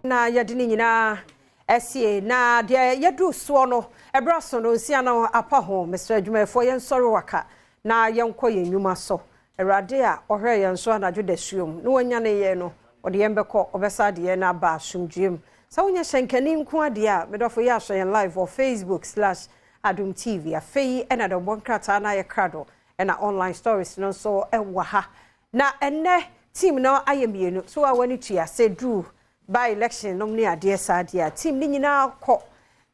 na yadini nyina esie na de yadu so no ebraso no nsia na apa ho Mr. Adwumafo yen sori waka na yenko ye nnwuma so erade a ohwe yen so anadwo da suom no wanya ne ye no ode yen beko obesa de ye na ba asumdwem sa wonya hyenkani nko ade a medofo ye aso yen live on Facebook/Adom TV afei ena de bonkrata na ye krado ena online stories no so ewa ha na enne team no ayemienu so a wani tua se du by election no ni ade sadia team ni nyina kọ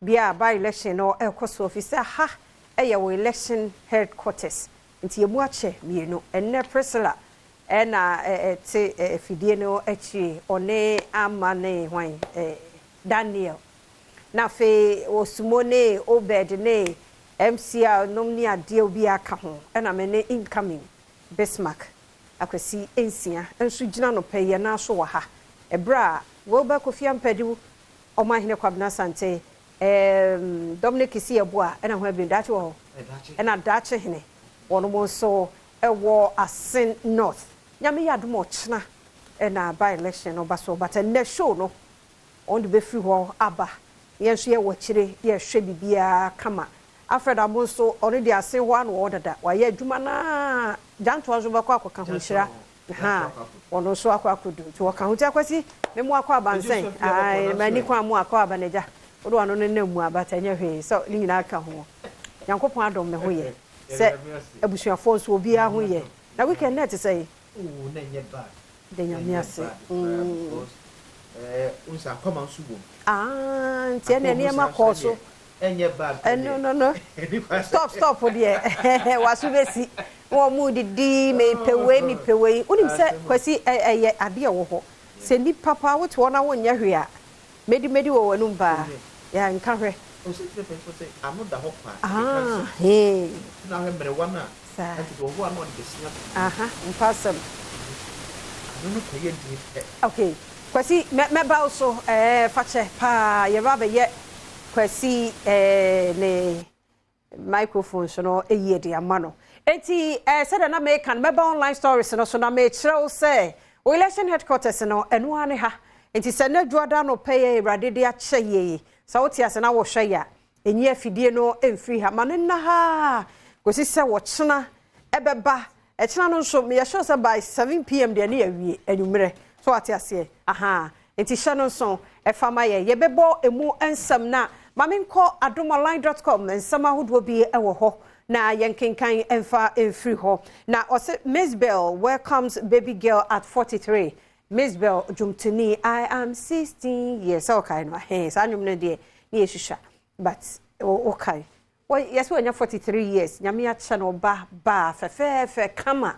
bia by election no ekoso officer ha eye wo election headquarters nti emu ache mienu enne presela ena te fidie no achi one amane hwan Daniel na fe osumone obed ne MCR no ni ade obi aka ho ena me ne incoming Bismarck akwasi ensia enso gina no peye na so wa ha ebra wo ba Kofi Ampadu omahene Kwabena Sante Dominic Isieboa ena ho abi dache wo ena dache hene wono mo so ewo Asin North nyame yadom ochna ena by election no baso but na show no on the be free ho aba yenso ye wo kire ye hwe bibia kama Alfred Amonso already Asin ho an order da wa ye adwuma na janto azo ba kwa akoka ho hira ha wono so akwakodu ti wo ka ho ti akwasi me mu akwa abansen ai mani kwa mu akwa abaneja odo ano ne mu abatanya hwe so ni nyina aka ho Yankopon adom me ho ye se abusuafo so obi a ho ye na weekend net say na nye bad de nyame ase unsa koma nsubo nti na ne ma ko so enye bad no stop there wasu besi wo mu didi me pewe unim se kwasi eye ade wo ho se ni papa wo to na wo nya hwe a medi wo wanum ba ya nka hwe o se te penso se amoda ho pa na he mere wana anti do ho ano de sina impasam no peye ndi okay kwasi me ba so fache pa ye ba be ye kwasi ne microphone so no eyi de amano enti said na me kan meba online stories no so na me kireo say election headquarters no eno ane ha enti se na duada no pay rade de ache ye sa woti ase na wo hwe ya enyi afidie no emfiri ha mane na ha kwasi se wo chena ebeba chena no so me sure say by 7 pm de na yawie anumre so ati ase enti hye no so efama ye bebo emu ensam na maminko adomonline.com ensama hodo bi ewo ho na yenkenkan emfa emfiri ho na ose Miss Bell welcomes baby girl at 43 Miss Bell jumtini I am 16 years okay no sa nyum ne de ni ehwehwa but okay well yes we nya 43 years nyame ya che no ba fe kama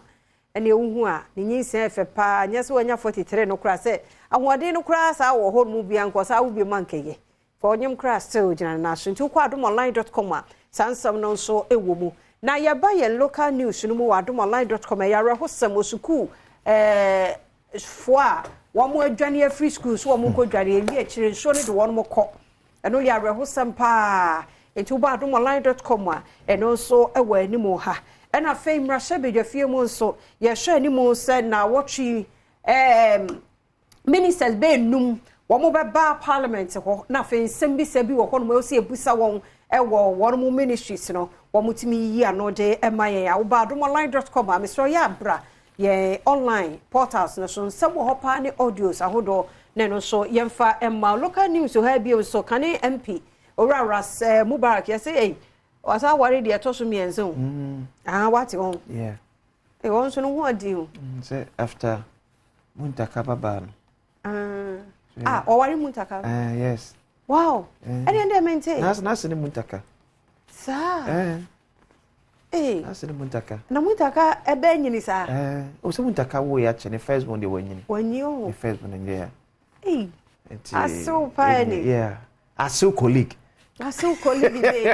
ene ohu a ne nyinse fe pa nya se we nya 43 no kra se ahode no kra sa wo ho mu bia nko sa wo bi mankeye for nyum kra still jina na so nti kwa adomonline.com a sansam no so ewo mu na ya ba ye local news no mu adomonline.com ya rehosam osuku foa wo mu adwane free school so wo mu ko dwane ewi akire so ne de wo no ko eno ya rehosam pa enti wo adomonline.com a eno so ewo animu ha ena femra shebedwa fie mu so ye hwe animu se na wotwi ministers be num wo mo be ba parliament ho na fe nsem bi se bi wo ho no mo se ebusa won ewo won mo ministries no wo mutimi yi anode emaye ya wo ba adomonline.com a mesro ya bra ye online portals no so nsem ho pa ne audios ahodo ne no so yemfa emma local news ha bi so kane MP owuraras Mubarak ya say wasa wari de etoso mienzo what on yeah won so no ho adi o say after muntaka baba wari muntaka yes wow and maintain nas ni muntaka sa nas ni muntaka na muntaka ebe nyini sa o se muntaka wo ya che ne first one de wanyini wanyo the first one there aso pani yeah aso colleague baby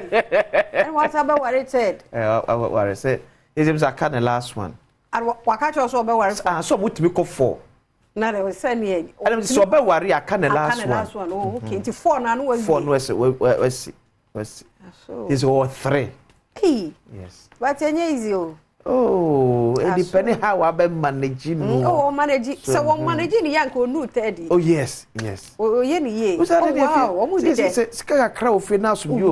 and what about what it said what I said is the last one and waka cho so be worry so mutimi ko 4 na they will send me and so be worry aka the last one oh okay into 4 na no was 4 no was is all 3 hey yes but enye easy oh Oh, it depends how I manage. Oh, manage. So one managing yanko no teddy. Oh yes. Oh ye. Wow. Almost a crowd for now some you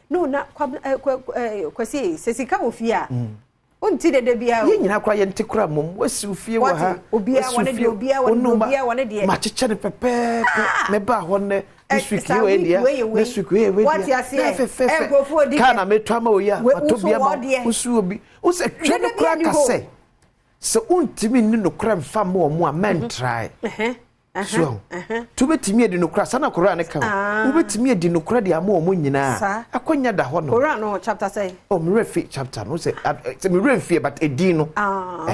no, not kwasi sesika ofia. Unti de bia. Ye nyina kwa ye ntekura mom wasi ofie wa ha. Obia wane de obia wane de. Ma cheche ne pepe me ba ho ne this week you e dia. This week we what you say? Engofo di. Kana me twa ma oya atobia ma usu obi. O se twa ne kura kase. Se untimi ni no kura mfa mo mo a men try. So, to betimi edi no kura sana kura ne ka. Wo betimi edi no kura de ama omo nyina. Akonya da ho no. Kura no chapter say. Oh, me refi chapter no say me refi but edi no. Oh,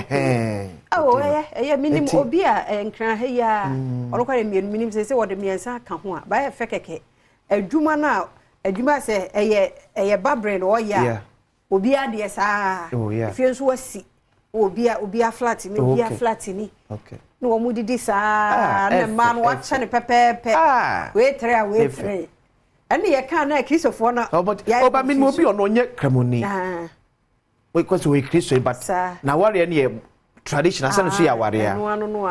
minimum obi a enkran he ya. Ono kwa minimum say wo de miensa ka ho a. Ba ye fekeke. Adwuma na adwuma say eye babre no ya. Obi ade sa. Fi nso wasi. Obi a flat ni, obi a flat ni. Okay. No mu didi sa na man watch ne pepepe we tre ene ye kan na Christopher na oba min mo bi ono nye kramoni we kwese we Christo but na ware ne ye traditional say no so ya ware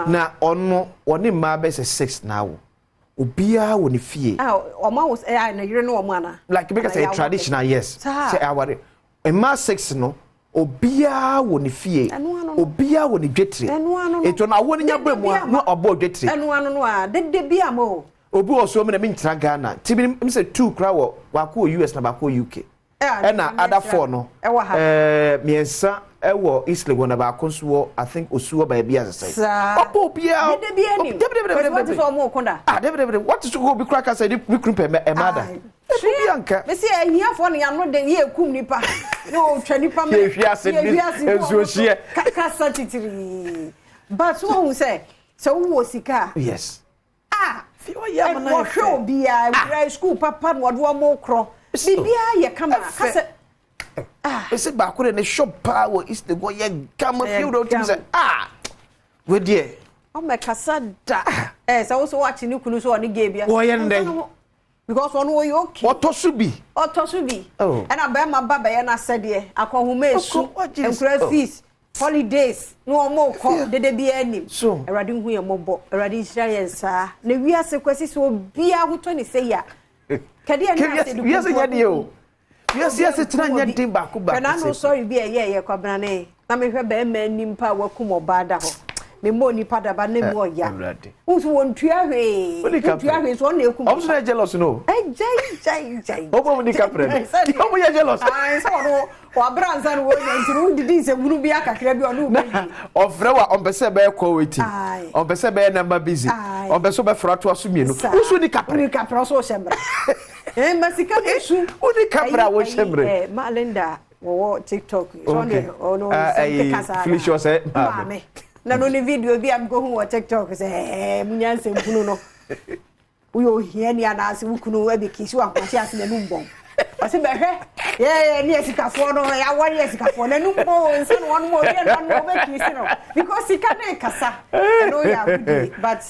na ono woni ma be 6 now obia woni fie oma was na yire no oma na like because say traditional yes say aware e ma 6 no obia woni fie obia woni dwetire eto na woni nya bamu no obo dwetire no a de bia mo obi oso me na me ntra Ghana tibi me say 2 kra wo wako US na bako UK na other 4 no miensa ewo East Legon na bako so I think osuo ba bia say obo bia de bia ni what is omo konda what is go be cracker say we group e mother Bianca. Me say ehia fo ne ano de ye kum nipa. No twa nipa me. Ye hwiase enso hie. Kasa titiri. But who say so wo sika. Yes. Fi o ya mana. Wo hwe bia grade school papa no do mo kro. Bibia ye kama. Kasa ese ba ko ne shop pa wo is the go ye kama fi do tim say we die. O me kasa da. So so watch ni kunu so oni ge bia. Wo ye ndey. Because one way okay. Otosubi. Oh. And I buy my baba and I said, Akohume, and fees, holidays, no more call, did there be any? So, a riding wheel mobile, a riding giant, sir. The we are sequences will be out 20 say ya. Kadian, yes, you. Yes, it's not yet in Bakuba. And I'm sorry, be a year, Cabrane. I may have been men nimpa wakumo badaho. Me mo ni pada ba ne mo ya unso won tuawe tuawe so na ekum I'm so jealous no jai obo ni kapre obo ya jealous so no wa branza no won nturu didi se munu bi akakra bi onu bi ofre wa ompese be ko weti ompese be number busy ompeso be frato aso mienu unso ni kapre so shembra masika nesu uni kapra wo shembre Malinda wo TikTok so no no se kasa Felicia say mame na no ni video bi am go hu TikTok say munyanse nkunu no uyo hia ni anase ukunu abi kisi wa kwasi ase na numbon ase be hwe ye ni esikafo no ya wari esikafo na numbon nse no one more ye no be kisi no because sika na kasa no ya but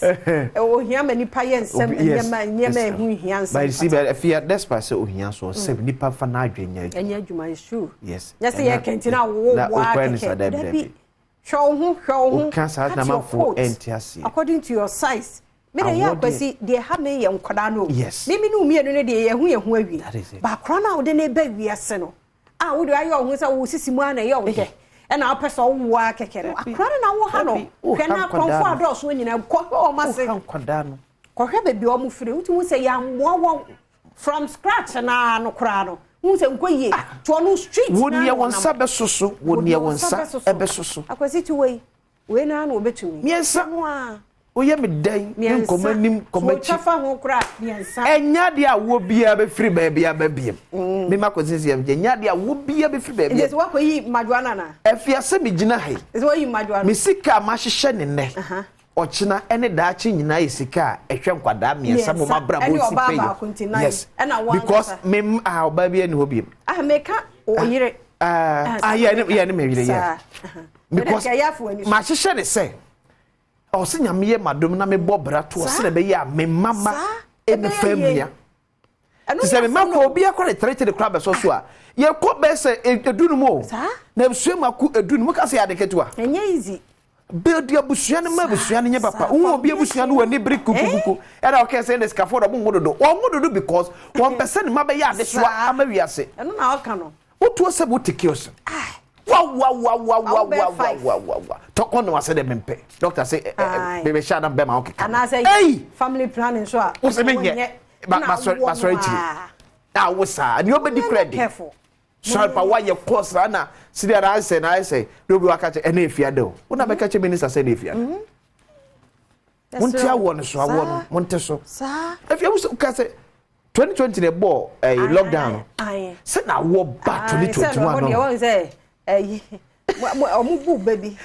o hia mani pa ye nsem nyema hu hia nsem but see be fear despite say o hia so se nipa fa na adwenya enya adwuma is true yes yes ye kentina wo wa keke show cancer number 4 entiasi according to your size me dey akwasi dey ha me ye nkoda no yes me no mienu ne dey ye hu awi ba kra na wo de ne ba wiase no wo dey ayo hu sa wo sisimu ana ye wo de e na opesa wo wa keke no akra na wo ha no hwe na konfo adoso nyina ko o mase nkoda no ko hwe be bi o mu fire wuti mu se ya mwo from scratch na no kra no unse nkoye to no street na woni ye wonsa be soso woni ye wonsa ebe soso akwasi ti we na na obetumi miensa oye me dan nkomanim komachi chafa ho kra miensa enya de a wo bia be free ba bia ba biem me makozinsi em enya de a wo bia be free ba bia yes wa ko yi madwana na afia se me gina hai is wa yi madwana me sika ma hyehyɛ ne ne ochina ene daachi nyina isika ehwe nkwada miensa mo mabra bo si pay yes because me oba bia ni hobiem meka oyire ya ne me wire ya because ma hyehyɛ ne se o se nyame ye madom na me bɔ bra to o se be ya me mama e me famia say me mako obi akwa treat the crab so a ye ko be say edunu mo na abusua maku edunu mo ka say adeketua enye easy build your abusua ne ma abusua ne nye papa wo obi abusua no wani bri kukukuku era o ka say the scaffold bo ngododo o ngododo because 1% ma be ya adesoa ama wiase eno na o ka no wotu se bo tikios wow talk on was say mempe doctor say baby shada be ma o keka and I say family planning so a wo se menye masori chiri ah wo sa and you be credit careful so pa why your course na see that I say no be waka che ena efiade o una be ka che minister say na efiade monte awo no so awo no monte so sa if you ka say 2020 the ball lockdown say na wo back 2021 no say omubu baby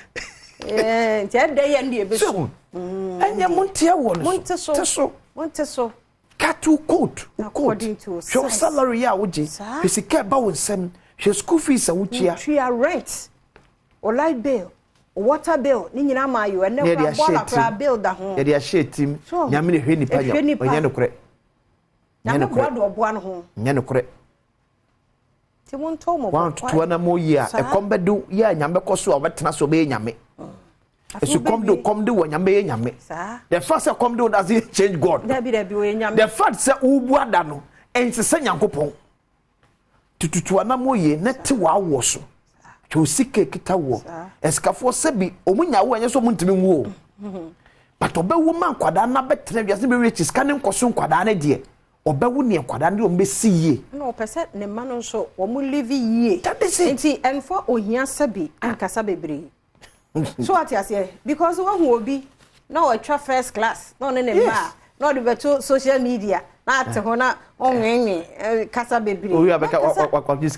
je dey ye ndie be so anya monte awo no monte so katu coat your salary ya woje fisika ba wonsem your school fees a wuchia rent or light bill or water bill ni nyina ma yo ene kwa bill da ho ye dia share team nyame ne hwe nipa nya onye no kore nyame bodo oboa no ho nya no kore ti won to mo wan to na mo yi a e kombedu ya nyame koso a obetena so be nyame esu come do nyame ye nyame the first come do doesn't change God Debi we nyame the fact say ubu ada no ensese nyankopon tututu anamo ye nete wa wo so to sike kita wo eskafo se bi omunya wo enye so muntimi wo but obewu man kwada na betre biase be reach scanning koso kwada na de obewu ne kwada na o mbesi ye no pese ne ma no so wo mu live ye enti enfo ohia sabi ankasa bebre so what you say because one obi na o twa first class no ne ma no de beto social media na ate ho na onwenwe kasa bebre o ya beka akwaji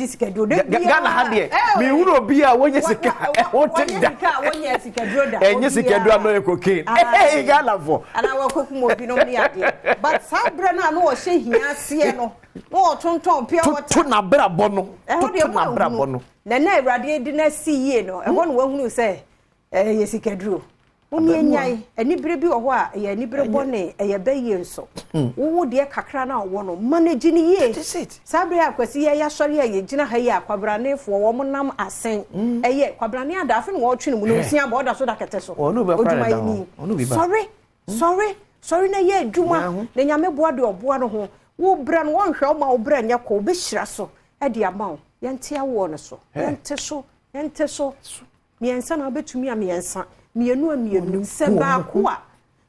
skedru Ghana ha de me huru obi a wonye sika o take da wonye skedru da enye skedru no e cocaine Ghana for ana wa kokum obi no ne ade but sabra na no o hye hiase no no tonton pia water to na brabo no to na brabo no na awrade di na siye no e ho no wahunu se ye skedru Umi nyai anibere bi wo ho a ye anibere bone ye baye nso wo de kakra na wo no manage ni ye sabre akwasi ye ya sori ye gina ha ye akwabrane fo wo monam asen ye kwabrane adafe no wo twe no mu sia bo da so da kete so oduma ni sorry na ye adwuma na nyame boa de oboa no ho wo bra no wo hwe o ma wo bra nya ko be hira so e de ama wo ye nte awo no so ye nte so miensa na betumi a miensa mienu se ba ko a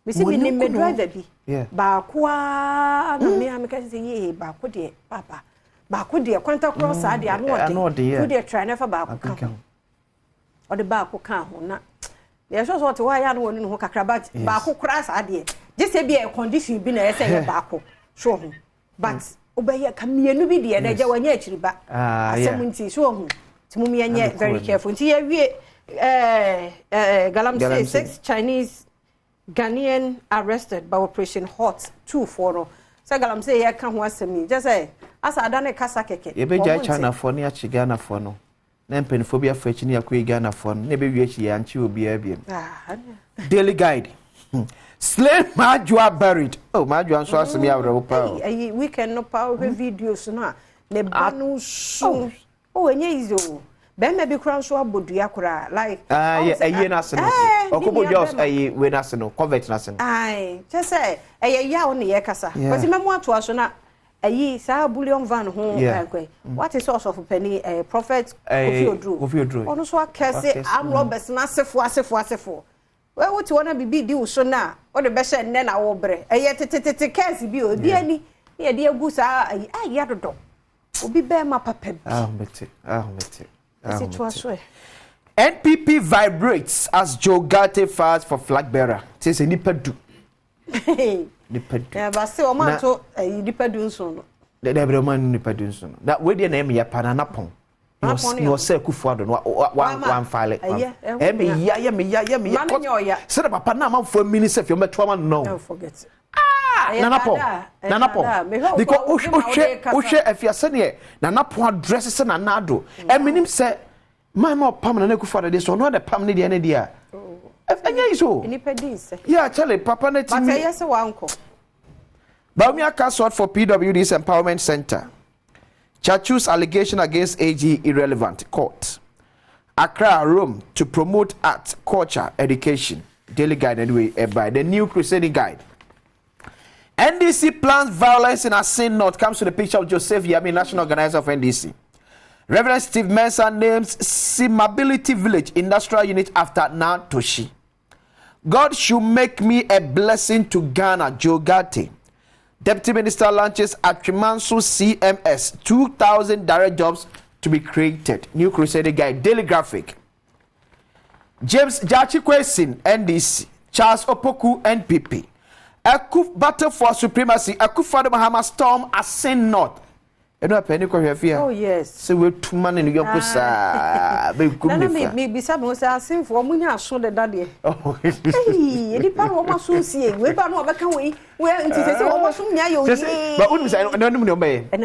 me se bi me driver bi ba ko a na me am ka se ye ba ko de papa ba ko de kwanta cross a de ano de ku de try never ba ko kan o de ba ko kan ho na ye so so te wa ya no woni ho kakra ba ko cross a de je se bi e condition bi na ye se ye ba ko so ho but obeye ka mienu bi de na je wanya akiri ba asemunti so ho ti mu mienye very careful nti ye wie Galam say 6 Chinese Ghanaian arrested by Operation Hot 2 so Galam say ya kan ho asemi just say asa adane kasa keke ye be ja China for ne achi Ghana for no na mpenfo bi afachi ne yakwe Ghana for no ne be wi achi ya nchi obi abiem Daily Guide Slain Majua buried Majua so asemi awre pa weekend no pa videos na ne banu so enye izo Ben maybe crown so abodua kura like ye na se no okobo just we na se no covet na se no just say ya won ye kasa but memo ato aso na sa bullion van ho what is source of penny prophet Kofi Oduro ono so akese am robbers na asefo we wuti wona bibi di uso na o de be hye nne na wo bre tete case bi obi ani ye de agu sa ya dodo obi be ma papa bi mete NPP vibrates as Joe Garte files for flag bearer. Says nipa du. Yeah, but say o man to nipa du nso no. The every man nipa du nso no. That we dey na me ya panana pon. No say Kufuado no one file. Me ya. Say the papa na man for minister if you met one no. Don't forget. Nanapo because Ushe if you say here Nanapo addresses na nado eminim say my no pam na Kufuado dey so no the pam ne dey na dey anya iso nipa dis yeah Charlie papa na timi but yes wa uncle Baumia Castle for PWD's Empowerment Center. Chachu's allegation against AG irrelevant. Court. Accra, Rome to promote art, culture, education. Daily Guide anyway by the new Crusading Guide. NDC plans violence in Asin North. Comes to the picture of Joseph Yami, national organizer of NDC. Reverend Steve Mensah names Simability Village Industrial Unit after Nantoshi. God should make me a blessing to Ghana, Joe Gatti. Deputy Minister launches Atrimansu CMS, 2,000 direct jobs to be created. New Crusading Guide, Daily Graphic. James Jachikwesin, NDC. Charles Opoku, NPP. Akuf battle for supremacy. Akufado Mahama storm Asin North. You know, penny here. Oh, yes. So we're 2 man in your pusa. Maybe some was asking for Munya so the daddy. Oh, hey, any part of my sushi. We don't know about we. Where it is almost Yayo. But when we say, I don't know,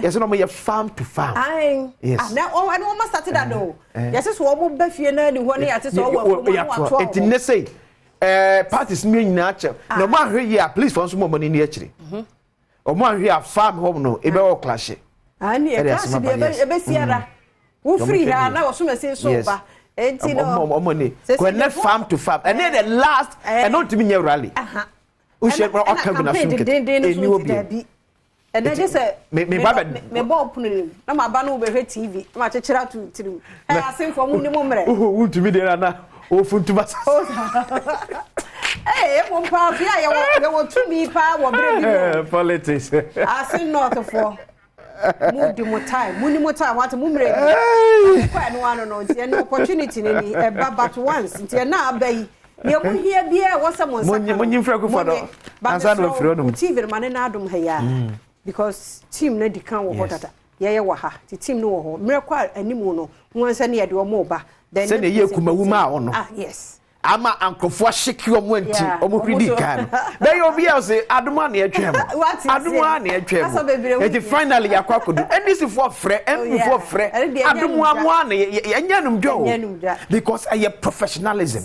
there's no more farm to farm. Aye, yes. Now, oh, I almost started that though. Yes, it's what will be feared one year at all. It didn't say. Parties mean natural. No matter here, please find some more money in the actually. Or more here, farm home no, a better clash. And yes, a bessiara. Who free her now, as soon as it's over. And no money. When not farm to farm. And then the last, and not to me your rally. Who shall not come in. And I just said, me Bob Punin. No, my banner over TV. My child to I sing for Munimumre. Who to be there now? Oh, food to us. Hey, one part here, you want to me, power, politics. I sing not for. Move time, what a mumre. Quite one or no opportunity, but once, until now, bay. You won't hear beer, what someone when you freckle for the TV, man, and Adom here. Because team need to come with water. Yeah, waha, the team no, miracle, and Nimuno, once any at your mobile. Then send a year Kumawuma. Ah, yes. Ama Uncle for shake your went to almost really can. There you'll be else, Adumani a tram. What Adumani a tram? Finally, a crocodile. And this is for Fred and before Fred. Adumani, Yanum Joe. Because I have professionalism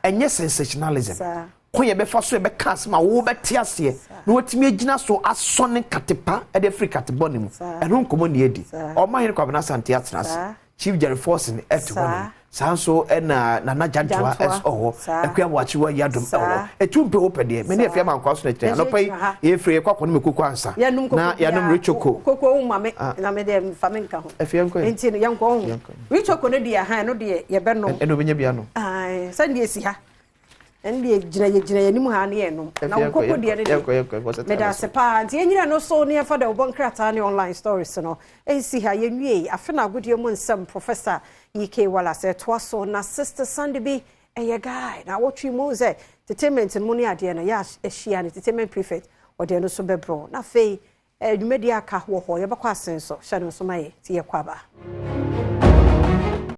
and yes, sensationalism. When you be forced to be cast, my over tears here. No, it's me, Gina, so as son and Catipa at the free Catibonim. And whom come on the eddy. Or my Covenant Santiatras. Chief Jerry Force in the Sanso and Nana Jantua as oh, and can watch you Yadum. A 2 people open there. Many of them are crossing no pay if you cock on Mukuansa. Yanum Richo Mamma, and I made them Famenca. If you're going to young home, Richo Conedia, no dear, Yaberno, and Oviano. I send you see her. And the Janimuhani, now Coco dear, Medasepa, and no so near for the Boncratani online stories, no. And see how you I found out good your some professor, E.K. Wallace, said, twas so na sister Sunday be a guy. Now what you mose, entertainment and money at the end, yes, she an entertainment prefect, or the no so bebro. Na fay, media car, or your baquassen, so shadow so my tea quaba.